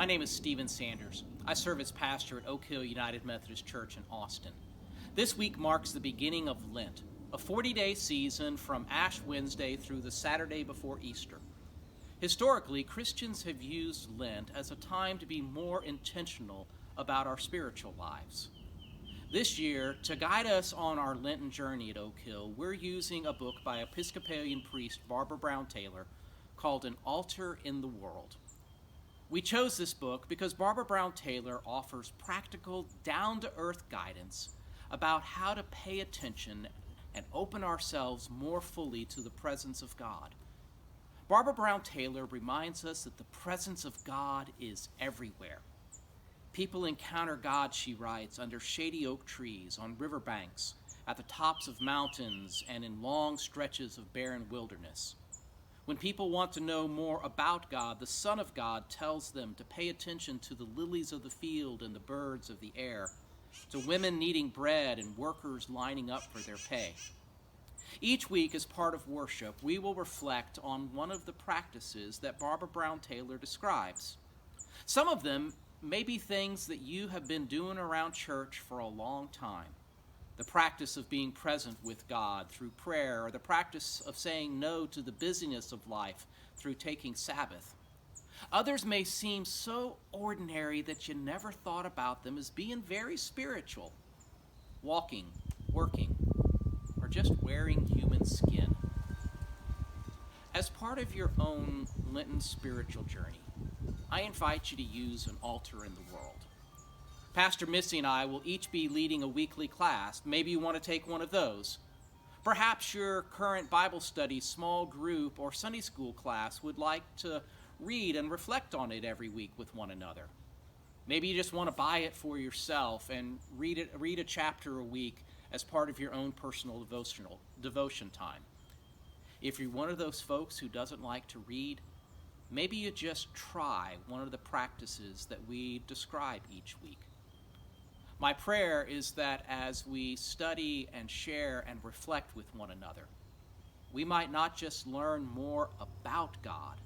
My name is Stephen Sanders. I serve as pastor at Oak Hill United Methodist Church in Austin. This week marks the beginning of Lent, a 40-day season from Ash Wednesday through the Saturday before Easter. Historically, Christians have used Lent as a time to be more intentional about our spiritual lives. This year, to guide us on our Lenten journey at Oak Hill, we're using a book by Episcopalian priest Barbara Brown Taylor called An Altar in the World. We chose this book because Barbara Brown Taylor offers practical, down-to-earth guidance about how to pay attention and open ourselves more fully to the presence of God. Barbara Brown Taylor reminds us that the presence of God is everywhere. People encounter God, she writes, under shady oak trees, on riverbanks, at the tops of mountains, and in long stretches of barren wilderness. When people want to know more about God, the Son of God tells them to pay attention to the lilies of the field and the birds of the air, to women needing bread and workers lining up for their pay. Each week, as part of worship, we will reflect on one of the practices that Barbara Brown Taylor describes. Some of them may be things that you have been doing around church for a long time. The practice of being present with God through prayer, or the practice of saying no to the busyness of life through taking Sabbath. Others may seem so ordinary that you never thought about them as being very spiritual. Walking, working, or just wearing human skin. As part of your own Lenten spiritual journey, I invite you to use an altar in the world. Pastor Missy and I will each be leading a weekly class. Maybe you want to take one of those. Perhaps your current Bible study, small group, or Sunday school class would like to read and reflect on it every week with one another. Maybe you just want to buy it for yourself and read a chapter a week as part of your own personal devotion time. If you're one of those folks who doesn't like to read, maybe you just try one of the practices that we describe each week. My prayer is that as we study and share and reflect with one another, we might not just learn more about God,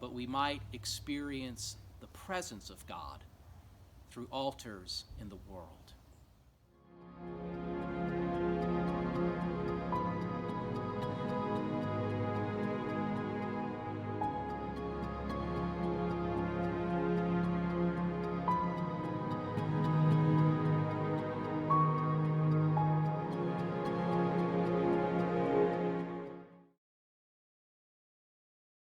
but we might experience the presence of God through altars in the world.